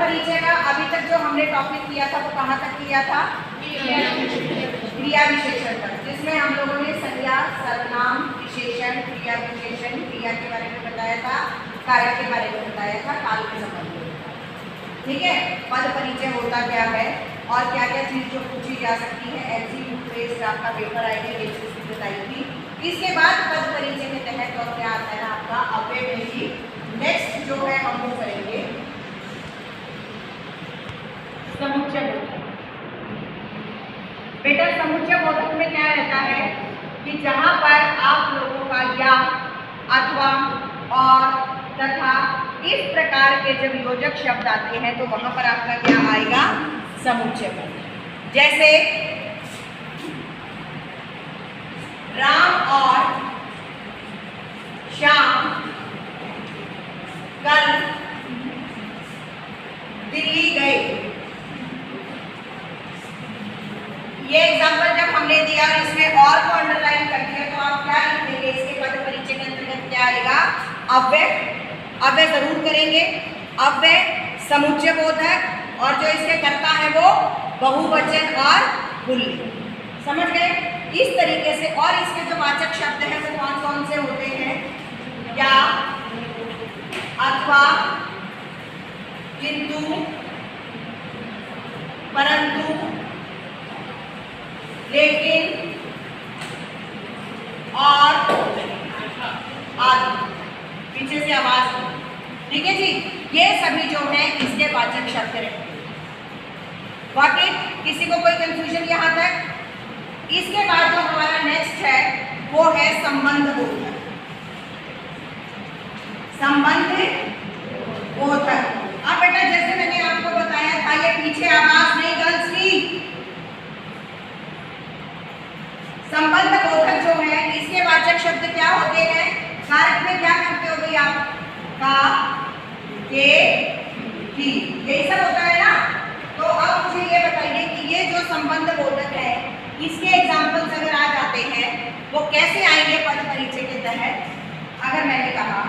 परिचय का अभी तक जो हमने टॉपिक किया था वो कहाँ तक किया था? क्रिया विशेषण तक, जिसमें हम लोगों ने संज्ञा, सर्वनाम, विशेषण, क्रिया विशेषण, क्रिया के बारे में बताया था, कारक के बारे में बताया था, काल के संबंध में। ठीक है, पद परिचय होता क्या है और क्या क्या चीज जो पूछी जा सकती है, एमसीक्यू बेस्ड आपका पेपर आएगी, ये चीज बताई थी। इसके बाद पद परिचय के तहत और क्या आता है ना आपका अव्यय में ही नेक्स्ट जो है हम वो करेंगे समुच्चय बोधक। बेटा समुच्चय बोधक में क्या रहता है कि जहां पर आप लोगों का या, अथवा, और, तथा इस प्रकार के जब योजक शब्द आते हैं तो वहां पर आपका क्या आएगा? समुच्चय बोधक। जैसे राम और श्याम कल दिल्ली गए। ये एग्जाम्पल जब हमने दिया और इसमें और को अंडरलाइन कर दिया तो आप क्या लिखेंगे? इसके पद परिचय के अंतर्गत क्या आएगा? अव्यय। अव्यय जरूर करेंगे। अव्यय, समुच्चय बोधक, और जो इसके कर्ता है वो बहुवचन और पुल्लिंग। समझ गए? इस तरीके से। और इसके जो वाचक शब्द हैं वो कौन कौन से होते हैं? या, अथवा, किंतु, परंतु, लेकिन, और, आदि। पीछे से आवाज। ठीक है जी, ये सभी जो है इसके वाचक शब्द रहते हैं। वाकई किसी को कोई कंफ्यूजन यहाँ तक? इसके बाद जो हमारा नेक्स्ट है वो है संबंध बोधक। संबंध बोधक। अब बेटा जैसे मैंने आपको बताया था, ये पीछे आवाज नहीं गर्ल्स की। संबंध बोधक जो है इसके वाचक शब्द क्या होते हैं? कारक में क्या करते हो भाई आप? का, के, की, यही सब होता है ना। तो अब मुझे ये बताइए कि ये जो संबंध बोधक है इसके एग्जाम्पल्स अगर आ जाते हैं वो कैसे आएंगे पद परिचय के तहत? अगर मैंने कहा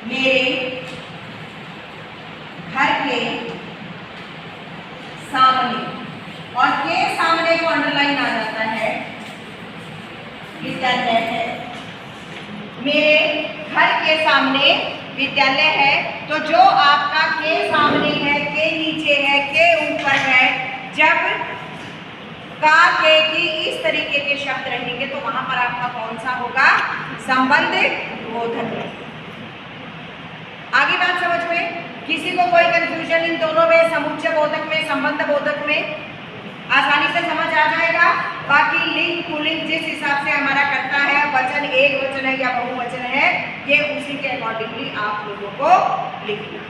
मेरे घर के सामने, और के सामने को अंडरलाइन आ जाता है, विद्यालय है। मेरे घर के सामने विद्यालय है, तो जो आपका के सामने है, के नीचे है, के ऊपर है, जब का, के, की इस तरीके के शब्द रहेंगे तो वहां पर आपका कौन सा होगा? संबंध बोधक। आगे बात समझ में? किसी को कोई कंफ्यूजन इन दोनों में, समुच्चय बोधक में, संबंध बोधक में? आसानी से समझ आ जाएगा। बाकी लिंग पुल्लिंग जिस हिसाब से हमारा करता है, वचन एक वचन है या बहुवचन है, ये उसी के अकॉर्डिंगली आप लोगों को लिखना।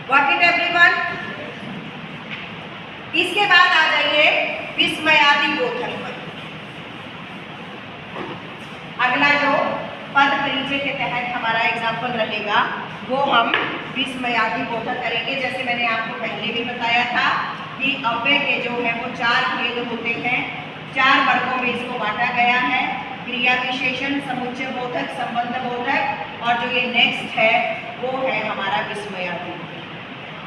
What it everyone? इसके बाद आ जाइए विस्मयादि बोधक पर। अगला जो पद परिचय के तहत हमारा एग्जाम्पल रहेगा वो हम विस्मयादि बोधक करेंगे। जैसे मैंने आपको पहले भी बताया था कि अव्यय के जो है वो 4 भेद होते हैं, 4 वर्गों में इसको बांटा गया है। क्रिया विशेषण, समुच्चय बोधक, संबंध बोधक, और जो ये नेक्स्ट है वो है हमारा विस्मयादि।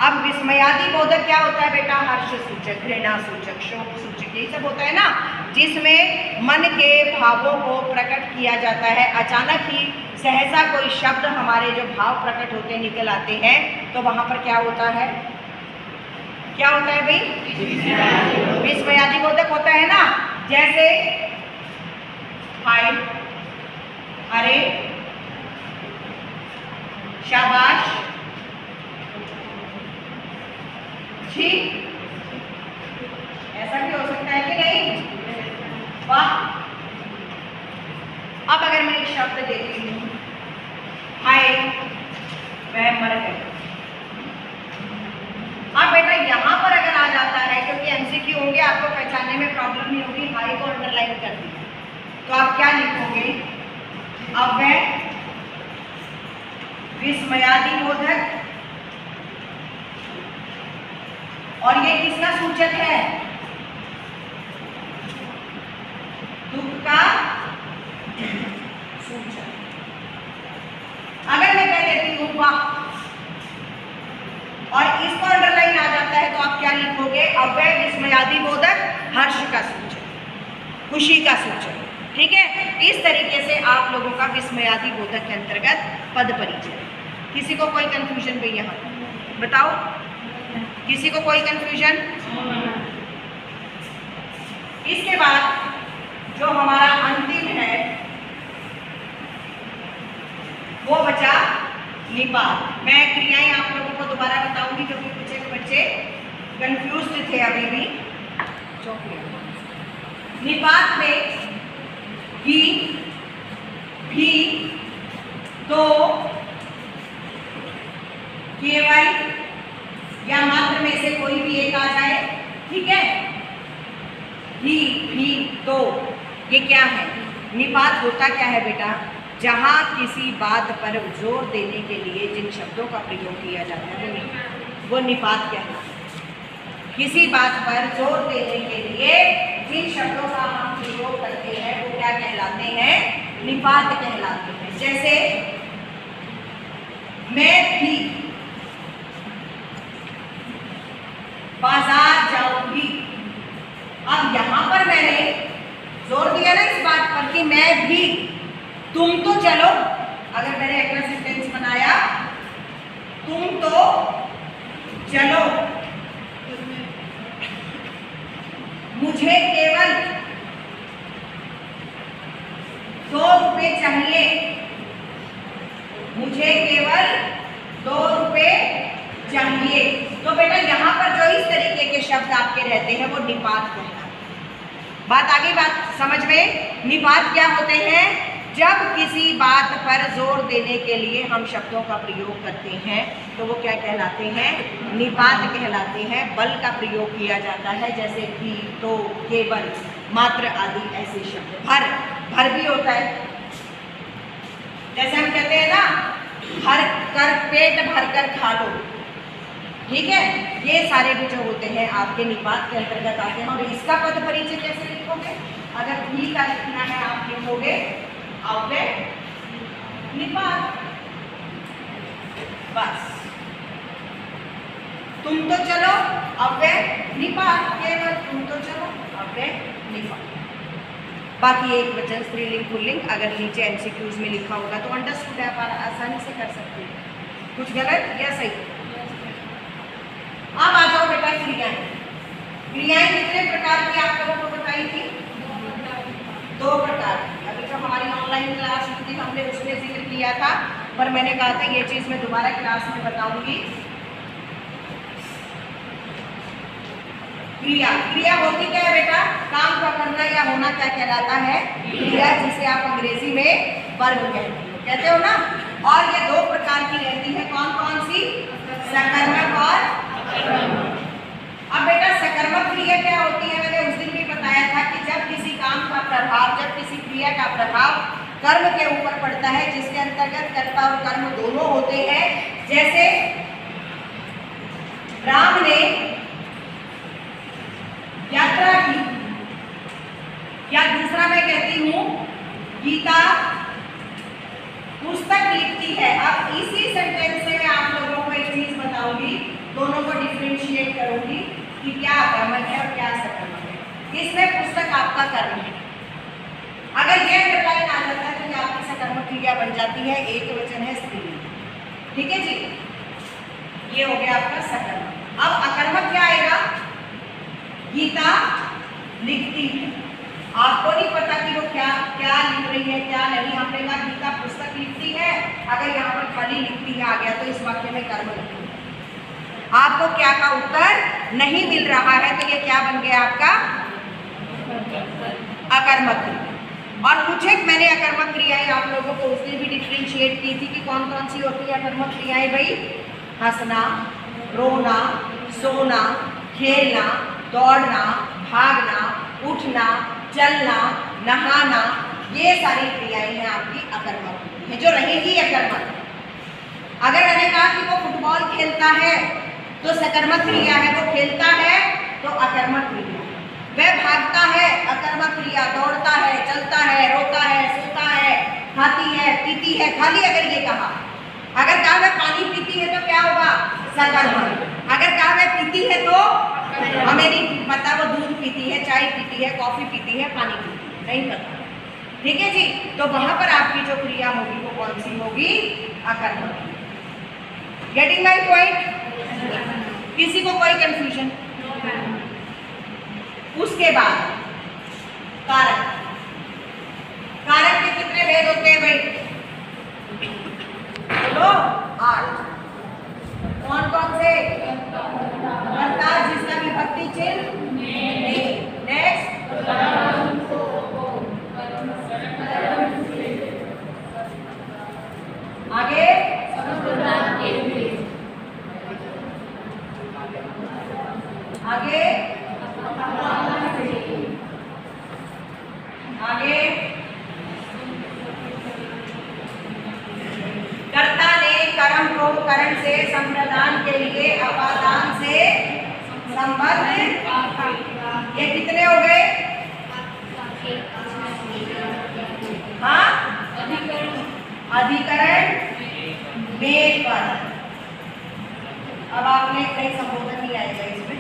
अब विस्मयादि बोधक क्या होता है बेटा? हर्ष सूचक, घृणा सूचक, शोक सूचक, यही सब होता है ना, जिसमें मन के भावों को प्रकट किया जाता है। अचानक ही सहसा कोई शब्द हमारे जो भाव प्रकट होते निकल आते हैं तो वहां पर क्या होता है? क्या होता है भाई? विस्मयादि बोधक होता है ना। जैसे हाय, अरे, शाबाश, ठीक, ऐसा भी हो सकता है कि नहीं? वाह। अब अगर मैं एक शब्द देती हूँ हाय, वह मर गए। अब बेटा यहाँ पर अगर आ जाता है, क्योंकि एमसीक्यू होंगे, आपको पहचानने में प्रॉब्लम नहीं होगी, हाय को अंडरलाइन कर दी, तो आप क्या लिखोगे? अव्यय, विस्मयादि बोधक, और ये किसका सूचक है? दुख का सूचक। अगर मैं कह देती हूँ वाह, और इसको अव्यय विस्मयादि बोधक हर्ष का सूचक, खुशी का सूचक। ठीक है, इस तरीके से आप लोगों का विस्मयादि बोधक के अंतर्गत पद परिचय। किसी को कोई कंफ्यूजन भाई यहाँ बताओ, किसी को कोई कंफ्यूजन? इसके बाद जो हमारा अंतिम है वो बचा निपात। मैं क्रियाएं आप लोगों को दोबारा बताऊंगी क्योंकि कुछ एक बच्चे कंफ्यूज्ड थे अभी भी। निपात में ही, भी, तो, केवल या मात्र में से कोई भी एक आ जाए। ठीक है, ही, भी, तो, ये क्या है? निपात होता क्या है बेटा? जहाँ किसी बात पर जोर देने के लिए जिन शब्दों का प्रयोग किया जाता है वो निपात कहलाता है। किसी बात पर जोर देने के लिए जिन शब्दों का हम प्रयोग करते हैं वो क्या कहलाते हैं? निपात कहलाते हैं। जैसे मैं भी बाजार जाऊंगी। अब यहां पर मैंने जोर दिया ना इस बात पर कि मैं भी, तुम तो चलो। अगर मैंने अगला सेंटेंस बनाया तुम तो चलो, मुझे केवल 2 रुपए चाहिए, मुझे केवल 2 रुपए चाहिए। तो बेटा यहाँ पर जो इस तरीके के शब्द आपके रहते हैं वो निपात कहलाते हैं। बात आगे, बात समझ में? निपात क्या होते हैं? जब किसी बात पर जोर देने के लिए हम शब्दों का प्रयोग करते हैं तो वो क्या कहलाते हैं? निपात कहलाते हैं। बल का प्रयोग किया जाता है, जैसे भी, तो, केवल, मात्र आदि ऐसे शब्द। भर, भर भी होता है। जैसे हम कहते हैं ना, भर कर, पेट भर कर खा लो। ठीक है, ये सारे भी जो होते हैं आपके निपात के अंतर्गत आते हैं। और इसका पद परिचय कैसे लिखोगे? अगर भी का लिखना है आप लिखोगे अव्यय निपात, बस। तुम तो चलो अव्यय निपात, केवल तुम तो चलो अव्यय निपात। बाकी एक वचन स्त्रीलिंग पुल्लिंग अगर नीचे एमसीक्यूज में लिखा होगा तो अंडरस्टूड आप आसानी से कर सकते हैं। कुछ गलत या सही? अब आ जाओ बेटा क्रियाएं। क्रियाएं कितने प्रकार की आप लोगों को बताई थी? 2 प्रकार की। अभी जो हमारी ऑनलाइन क्लास थी हमने उसमें जिक्र किया था, पर मैंने कहा था ये चीज मैं दोबारा क्लास में बताऊंगी। क्रिया, क्रिया होती क्या है बेटा? काम का करना या होना क्या कहलाता है? क्रिया, जिसे आप अंग्रेजी में वर्ब कहते हो ना। और ये 2 प्रकार की रहती है। कौन कौन सी? सकर्मक और अकर्मक। अब बेटा सकर्मक क्रिया क्या होती है? मैंने उस दिन भी बताया था कि जब किसी काम का प्रभाव, जब किसी क्रिया का प्रभाव कर्म के ऊपर पड़ता है जिसके अंतर्गत कर्ता और कर्म दोनों होते हैं। जैसे राम ने यात्रा की, या दूसरा मैं कहती हूँ गीता पुस्तक लिखती है। अब इसी सेंटेंस से मैं आप लोगों को एक चीज बताऊंगी, दोनों को डिफरेंशिएट करूंगी कि क्या अकर्मक है और क्या सकर्मक है। इसमें पुस्तक आपका कर्म है। अगर यह अंडरलाइन आ जाता है तो ये आपकी सकर्मक क्रिया बन जाती है। एक वचन है स्त्रीलिंग। ठीक है जी, ये हो गया आपका सकर्मक। अब अकर्मक क्या आएगा? गीता लिखती है। आपको नहीं पता कि वो क्या क्या लिख रही है क्या नहीं। हमने कहा गीता पुस्तक लिखती है, अगर यहाँ पर खाली लिखती है आ गया तो इस वाक्य में कर्म लिखती है। आपको क्या का उत्तर नहीं मिल रहा है तो ये क्या बन गया आपका? अकर्मक क्रिया। और कुछ एक मैंने अकर्मक क्रियाएं आप लोगों को उस दिन भी डिफरेंशिएट की थी कि कौन कौन सी होती है अकर्मक क्रियाएं भाई? हंसना, रोना, सोना, खेलना, दौड़ना, भागना, उठना, चलना, नहाना, ये सारी क्रियाएं हैं आपकी अकर्मक है, जो रहेगी अकर्मक। अगर मैंने कहा कि वो फुटबॉल खेलता है तो सकर्मक क्रिया है, वो खेलता है तो अकर्मक क्रिया। वह भागता है अकर्मक क्रिया, दौड़ता है, चलता है, रोता है, सोता है, खाती है, पीती है, खाली अगर ये कहा। अगर कहा वह पानी पीती है तो क्या होगा? सकर्मक। अगर कहा वह पीती है तो हमें नहीं पता वो दूध पीती है, चाय पीती है, कॉफ़ी पीती है, पानी पीती है, नहीं पता। ठीक है जी, तो वहां पर आपकी जो क्रिया होगी वो कौन सी होगी? अकर्मक। Getting my point? किसी को कोई कंफ्यूजन? उसके बाद कारक। कारक के कितने भेद होते हैं भाई? बोलो। 8। कौन कौन से? कर्ता जिसका विभक्ति चिन्ह नहीं। नेक्स्ट आगे आगे आगे कर्ता ने कर्म को करण से संप्रदान के लिए अपादान से संबद्ध। ये कितने हो गए? हाँ, अधिकरण में पर। अब आपने कहीं संबोधन नहीं आएगा इसमें।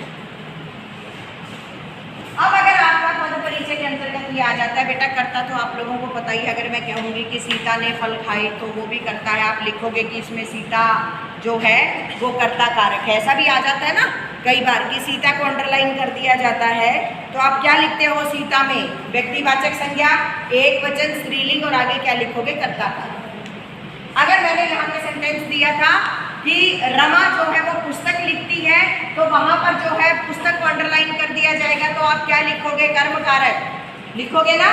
अब अगर आपका पद परिचय के अंतर्गत ये आ जाता है, बेटा कर्ता तो आप लोगों को पता ही। अगर मैं कहूँगी कि सीता ने फल खाई तो वो भी करता है, आप लिखोगे कि इसमें सीता जो है वो कर्ता कारक है। ऐसा भी आ जाता है ना कई बार कि सीता को अंडरलाइन कर दिया जाता है, तो आप क्या लिखते हो? सीता में व्यक्तिवाचक संज्ञा, एक वचन, स्त्रीलिंग और आगे क्या लिखोगे? कर्ता कारक। अगर मैंने यहाँ पे सेंटेंस दिया था कि रमा जो है वो पुस्तक लिखती है, तो वहां पर जो है पुस्तक को अंडरलाइन कर दिया जाएगा, तो आप क्या लिखोगे? कर्म कारक लिखोगे ना।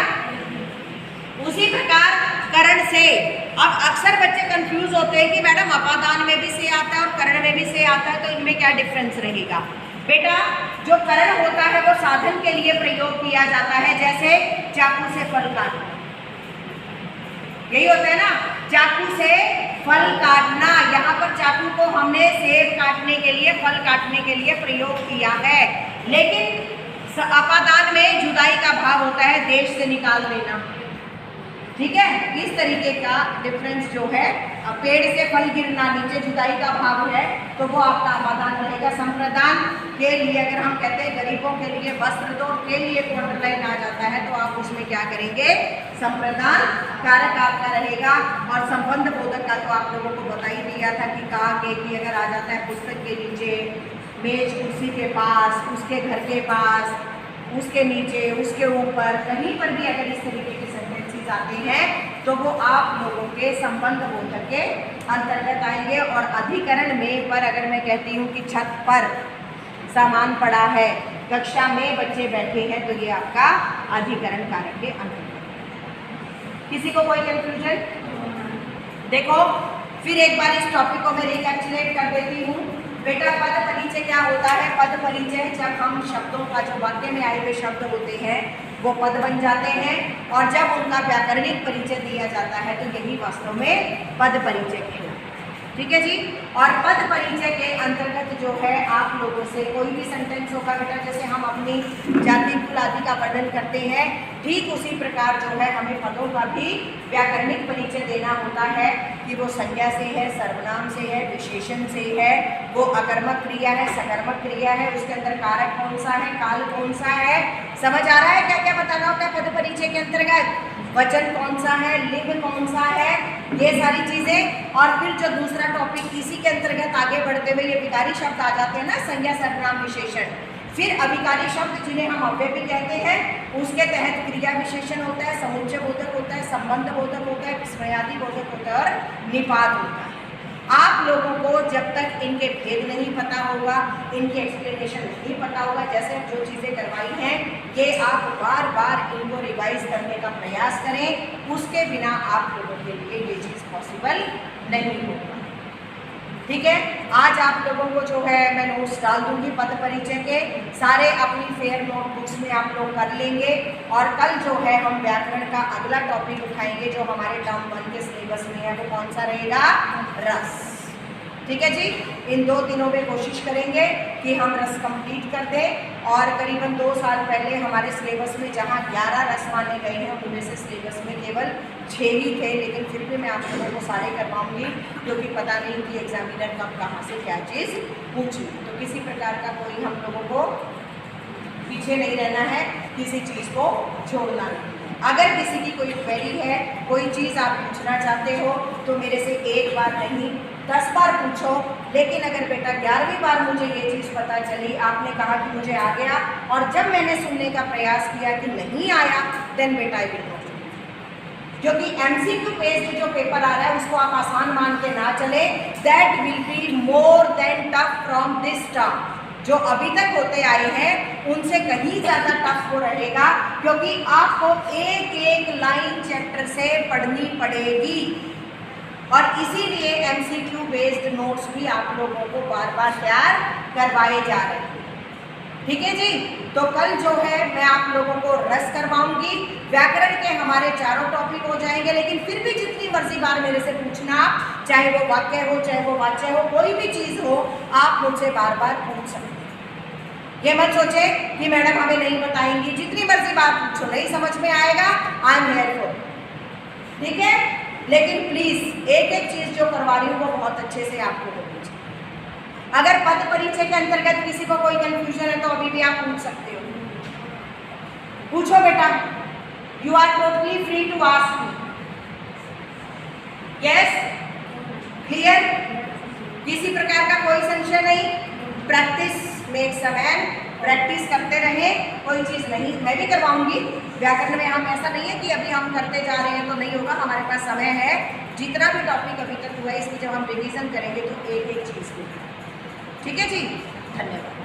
उसी प्रकार करण से। अब अक्सर बच्चे कंफ्यूज होते हैं कि मैडम अपादान में भी से आता है और करण में भी से आता है, तो इनमें क्या डिफरेंस रहेगा? बेटा जो करण होता है वो साधन के लिए प्रयोग किया जाता है, जैसे चाकू से फल काटना, यही होता है ना, चाकू से फल काटना। यहाँ पर चाकू को हमने सेब काटने के लिए, फल काटने के लिए प्रयोग किया है। लेकिन अपादान में जुदाई का भाव होता है, देश से निकाल देना। ठीक है, इस तरीके का डिफरेंस जो है, पेड़ से फल गिरना, नीचे जुदाई का भाव है, तो वो आपका अपादान रहेगा। संप्रदान के लिए अगर हम कहते हैं गरीबों के लिए वस्त्र दो, के लिए अंडरलाइन आ जाता है, तो आप उसमें क्या करेंगे? संप्रदान कारक आपका रहेगा। और संबंध बोधक का तो आप लोगों को बता ही दिया था कि का के की अगर आ जाता है पुस्तक के नीचे, मेज कुर्सी के पास, उसके घर के पास, उसके नीचे, उसके ऊपर, कहीं पर भी अगर इस तरीके के सेंटेंसेस आते हैं तो वो आप लोगों के संबंध बोधक के अंतर्गत आएंगे। और अधिकरण में पर अगर मैं कहती हूँ कि छत पर सामान पड़ा है, कक्षा में बच्चे बैठे हैं, तो ये आपका अधिकरण कारक के अंतर्गत। किसी को कोई कंफ्यूजन? देखो फिर एक बार इस टॉपिक को मैं रिकैप्चुलेट कर देती हूँ। बेटा पद परिचय क्या होता है? पद परिचय जब हम शब्दों का, जो वाक्य में आए हुए शब्द होते हैं वो पद बन जाते हैं, और जब उनका व्याकरणिक परिचय दिया जाता है तो यही वास्तव में पद परिचय कहलाता है। ठीक है जी। और पद परिचय के अंतर्गत जो है आप लोगों से कोई भी सेंटेंस होगा बेटा, जैसे हम अपनी जाति कुल आदि का वर्णन करते हैं, ठीक उसी प्रकार जो है हमें पदों का भी व्याकरणिक परिचय देना होता है कि वो संज्ञा से है, सर्वनाम से है, विशेषण से है, वो अकर्मक क्रिया है, सकर्मक क्रिया है, उसके अंदर कारक कौन सा है, काल कौन सा है। समझ आ रहा है क्या क्या बताना होता है पद परिचय के अंतर्गत? वचन कौन सा है, लिंग कौन सा है, ये सारी चीज़ें। और फिर जो दूसरा टॉपिक इसी के अंतर्गत आगे बढ़ते हुए ये विकारी शब्द आ जाते हैं ना, संज्ञा सर्वनाम विशेषण। फिर अभिकारी शब्द जिन्हें हम अव्यय भी कहते हैं, उसके तहत क्रिया विशेषण होता है, समुच्चय बोधक होता है, संबंध बोधक होता है, विस्मयादि बोधक होता है और निपात होता है। आप लोगों को जब तक इनके भेद नहीं पता होगा, इनकी एक्सप्लेनेशन नहीं पता होगा, जैसे जो चीज़ें करवाई हैं ये आप बार बार इनको रिवाइज करने का प्रयास करें, उसके बिना आप लोगों के लिए ये चीज़ पॉसिबल नहीं होगा। ठीक है, आज आप लोगों को जो है मैं नोट्स डाल दूंगी पद परिचय के, सारे अपनी फेयर नोटबुक्स में आप लोग कर लेंगे। और कल जो है हम व्याकरण का अगला टॉपिक उठाएंगे जो हमारे टर्म 1 के सिलेबस में है, वो कौन सा रहेगा? रस। ठीक है जी, इन 2 दिनों में कोशिश करेंगे कि हम रस कंप्लीट कर दें। और करीबन 2 साल पहले हमारे सिलेबस में जहाँ 11 रस माने गए हैं, उनमें से सिलेबस में केवल 6 ही थे, लेकिन फिर भी मैं आप लोगों को सारे करवाऊंगी, क्योंकि पता नहीं कि एग्जामिनर कब कहाँ से क्या चीज़ पूछी। तो किसी प्रकार का कोई हम लोगों को पीछे नहीं रहना है, किसी चीज़ को छोड़ना नहीं। अगर किसी की कोई क्वेरी है, कोई चीज़ आप पूछना चाहते हो तो मेरे से एक बार नहीं 10 बार पूछो। लेकिन अगर बेटा 11वीं बार मुझे ये चीज़ पता चली, आपने कहा कि मुझे आ गया, और जब मैंने सुनने का प्रयास किया कि नहीं आया, देन बेटा आई विल नॉट। क्योंकि MCQ बेस्ड जो पेपर आ रहा है उसको आप आसान मान के ना चले, that will be more than tough from this term. जो अभी तक होते आए हैं उनसे कहीं ज़्यादा टफ वो रहेगा, क्योंकि आपको एक एक लाइन चैप्टर से पढ़नी पड़ेगी। और इसीलिए MCQ बेस्ड नोट्स भी आप लोगों को बार बार तैयार करवाए जा रहे हैं। ठीक है जी। तो कल जो है मैं आप लोगों को रस करवाऊंगी। व्याकरण के हमारे 4 टॉपिक हो जाएंगे, लेकिन फिर भी जितनी मर्जी बार मेरे से पूछना, चाहे वो वाक्य हो, चाहे वो वाच्य हो, कोई भी चीज़ हो, आप मुझसे बार बार पूछ सकते हैं। ये मत सोचे कि मैडम हमें नहीं बताएंगी, जितनी मर्जी बार पूछो, नहीं समझ में आएगा, आई एम हियर फॉर। ठीक है, लेकिन प्लीज़ एक एक चीज़ जो करवा रही हूँ वो बहुत अच्छे से आपको बोलनी चाहिए। अगर पद परिचय के अंतर्गत किसी को कोई कंफ्यूजन है तो अभी भी आप पूछ सकते हो। पूछो बेटा, you are totally free to ask me. Yes, clear, किसी प्रकार का कोई संशय नहीं। Practice makes a man, practice करते रहे, कोई चीज़ नहीं, मैं भी करवाऊंगी। व्याकरण में हम ऐसा नहीं है कि अभी हम करते जा रहे हैं तो नहीं होगा, हमारे पास समय है। जितना भी टॉपिक अभी तक हुआ है इसकी जब हम रिवीजन करेंगे तो एक एक चीज़ होगी। ठीक है जी, धन्यवाद।